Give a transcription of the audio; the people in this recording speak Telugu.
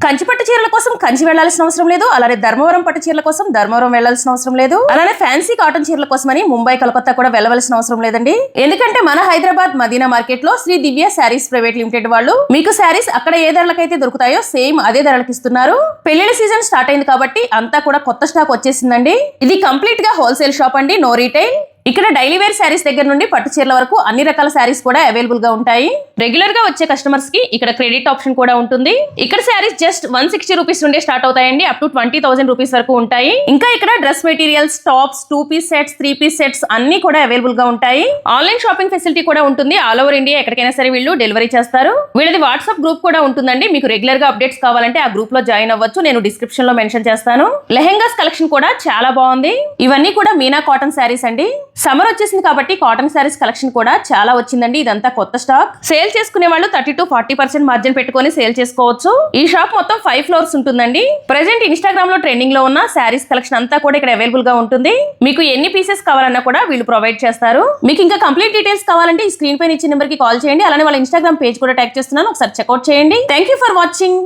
కంచి పట్టు చీరల కోసం కంచి వెళ్లాల్సిన అవసరం లేదు, అలానే ధర్మవరం పట్టు చీరల కోసం ధర్మవరం వెళ్లాల్సిన అవసరం లేదు, అలానే ఫ్యాన్సీ కాటన్ చీరల కోసం అని ముంబై కలకత్తా కూడా వెళ్ళవలసిన అవసరం లేదండి. ఎందుకంటే మన హైదరాబాద్ మదీనా మార్కెట్ లో శ్రీ దివ్య శారీస్ ప్రైవేట్ లిమిటెడ్ వాళ్ళు మీకు శారీస్ అక్కడ ఏ ధరలకైతే దొరుకుతాయో సేమ్ అదే ధరలకు ఇస్తున్నారు. పెళ్లిళ్ళ సీజన్ స్టార్ట్ అయింది కాబట్టి అంతా కూడా కొత్త స్టాక్ వచ్చేసిందండి. ఇది కంప్లీట్ గా హోల్సేల్ షాప్ అండి, నో రీటైల్. ఇక్కడ డైలీ వేర్ శారీస్ దగ్గర నుండి పట్టు చీరల వరకు అన్ని రకాల శారీస్ కూడా అవైలబుల్ గా ఉంటాయి. రెగ్యులర్ గా వచ్చే కస్టమర్స్ కి ఇక్కడ క్రెడిట్ ఆప్షన్ కూడా ఉంటుంది. ఇక్కడ శారీస్ జస్ట్ 160 రూపీస్ నుండి స్టార్ట్ అవుతాయండి, అప్ టు 20,000 రూపీస్ వరకు ఉంటాయి. ఇంకా ఇక్కడ dress materials, tops, 2 piece sets, 3 piece sets అన్ని కూడా అవైలబుల్ గా ఉంటాయి. ఆన్లైన్ షాపింగ్ ఫెసిలిటీ కూడా ఉంటుంది. ఆల్ ఓవర్ ఇండియా ఎక్కడికైనా సరే వీళ్ళు డెలివరీ చేస్తారు. వీళ్ళది వాట్సాప్ గ్రూప్ కూడా ఉంటుందండి. మీకు రెగ్యులర్ గా అప్డేట్స్ కావాలంటే ఆ గ్రూప్ లో జాయిన్ అవ్వచ్చు. నేను డిస్క్రిప్షన్ లో మెన్షన్ చేస్తాను. లెహెంగాస్ కలెక్షన్ కూడా చాలా బాగుంది. ఇవన్నీ కూడా మీనా కాటన్ శారీస్ అండి. సమ్మర్ వచ్చేసింది కాబట్టి కాటన్ శారీస్ కలెక్షన్ కూడా చాలా వచ్చిందండి. ఇదంతా కొత్త స్టాక్. సేల్ చేసుకునే వాళ్ళు 30 to 40% మార్జిన్ పెట్టుకొని సేల్ చేసుకోవచ్చు. ఈ షాప్ మొత్తం 5 ఫ్లోర్స్ ఉంటుందండి. ప్రెసెంట్ ఇన్స్టాగ్రామ్ లో ట్రెండింగ్ లో ఉన్న శారీస్ కలెక్షన్ అంతా కూడా ఇక్కడ అవైలబుల్ గా ఉంటుంది. మీకు ఎన్ని పీసెస్ కావాలన్నా కూడా వీళ్ళు ప్రొవైడ్ చేస్తారు. మీకు ఇంకా కంప్లీట్ డీటెయిల్స్ కావాలంటే ఈ స్క్రీన్ పైన ఇచ్చిన నెంబర్ కి కాల్ చేయండి. అలానే వాళ్ళ ఇన్స్టాగ్రామ్ పేజ్ కూడా ట్యాగ్ చేస్తున్నాను, ఒకసారి చెక్అౌట్ చేయండి. Thank you for watching.